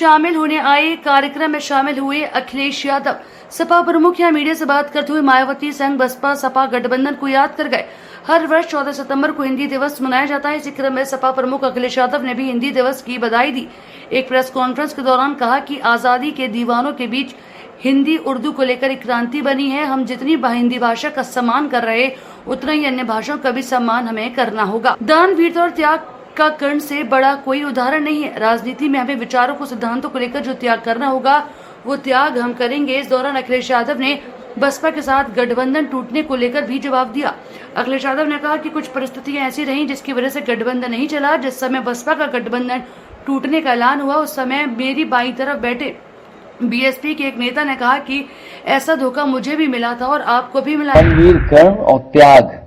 शामिल होने आए। कार्यक्रम में शामिल हुए अखिलेश यादव। सपा प्रमुख यहाँ मीडिया से बात करते हुए मायावती संघ बसपा सपा गठबंधन को याद कर गए। हर वर्ष 14 सितंबर को हिंदी दिवस मनाया जाता है। इसी क्रम में सपा प्रमुख अखिलेश यादव ने भी हिंदी दिवस की बधाई दी। एक प्रेस कॉन्फ्रेंस के दौरान कहा कि आजादी के दीवानों के बीच हिंदी उर्दू को लेकर एक क्रांति बनी है। हम जितनी हिंदी भाषा का सम्मान कर रहे, उतना ही अन्य भाषाओं का भी सम्मान हमें करना होगा। दान, वीरता और त्याग का कर्ण से बड़ा कोई उदाहरण नहीं है। राजनीति में हमें विचारों को, सिद्धांतों को लेकर जो त्याग करना होगा, वो त्याग हम करेंगे। इस दौरान अखिलेश यादव ने बसपा के साथ गठबंधन टूटने को लेकर भी जवाब दिया। अखिलेश यादव ने कहा कि कुछ परिस्थितियां ऐसी रहीं जिसकी वजह से गठबंधन नहीं चला। जिस समय बसपा का गठबंधन टूटने का ऐलान हुआ, उस समय मेरी बाईं तरफ बैठे बीएसपी के एक नेता ने कहा कि ऐसा धोखा मुझे भी मिला था और आपको भी मिला। वीर कर्ण और त्याग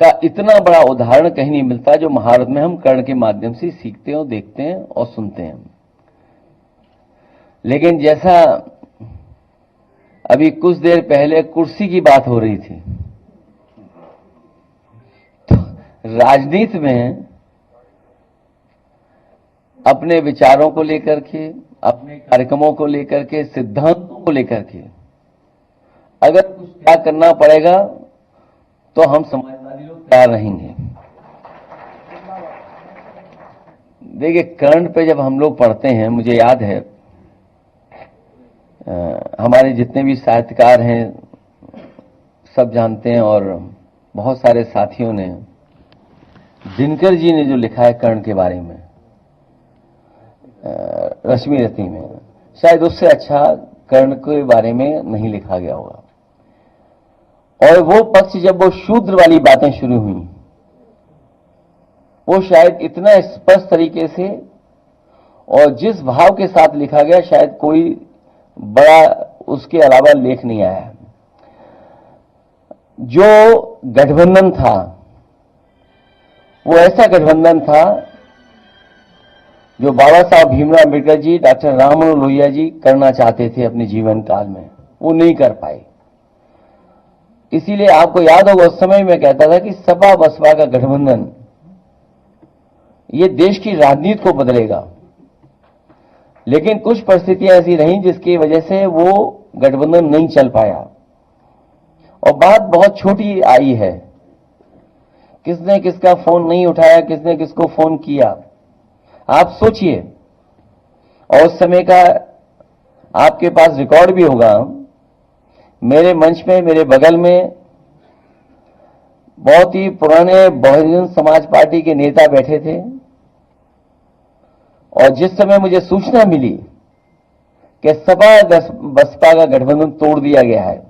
का इतना बड़ा उदाहरण कहीं नहीं मिलता जो महाभारत में हम कर्ण के माध्यम से सीखते हैं, देखते हैं और सुनते हैं। लेकिन जैसा अभी कुछ देर पहले कुर्सी की बात हो रही थी, तो राजनीति में अपने विचारों को लेकर के, अपने कार्यक्रमों को लेकर के, सिद्धांतों को लेकर के अगर कुछ त्याग करना पड़ेगा तो हम समाजवादी लोग तैयार रहेंगे। देखिए, कर्ण पे जब हम लोग पढ़ते हैं, मुझे याद है हमारे जितने भी साहित्यकार हैं सब जानते हैं, और बहुत सारे साथियों ने, दिनकर जी ने जो लिखा है कर्ण के बारे में रश्मि रति में, शायद उससे अच्छा कर्ण के बारे में नहीं लिखा गया होगा। और वो पक्ष जब वो शूद्र वाली बातें शुरू हुई, वो शायद इतना स्पष्ट तरीके से और जिस भाव के साथ लिखा गया, शायद कोई बड़ा उसके अलावा लेख नहीं आया। जो गठबंधन था वो ऐसा गठबंधन था जो बाबा साहब भीमराव अम्बेडकर जी, डॉक्टर राम मनोहर लोहिया जी करना चाहते थे अपने जीवन काल में, वो नहीं कर पाए। इसीलिए आपको याद होगा उस समय मैं कहता था कि सपा बसपा का गठबंधन ये देश की राजनीति को बदलेगा। लेकिन कुछ परिस्थितियां ऐसी रहीं जिसकी वजह से वो गठबंधन नहीं चल पाया। और बात बहुत छोटी आई है, किसने किसका फोन नहीं उठाया, किसने किसको फोन किया, आप सोचिए। और उस समय का आपके पास रिकॉर्ड भी होगा। मेरे मंच में, मेरे बगल में बहुत ही पुराने बहुजन समाज पार्टी के नेता बैठे थे, और जिस समय मुझे सूचना मिली कि सपा बसपा का गठबंधन तोड़ दिया गया है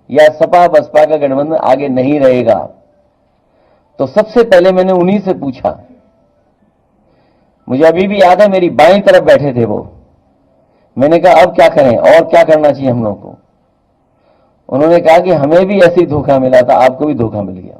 या सपा बसपा का गठबंधन आगे नहीं रहेगा, तो सबसे पहले मैंने उन्हीं से पूछा। मुझे अभी भी याद है, मेरी बाईं तरफ बैठे थे वो। मैंने कहा अब क्या करें और क्या करना चाहिए हम लोग को। उन्होंने कहा कि हमें भी ऐसे ही धोखा मिला था, आपको भी धोखा मिल गया।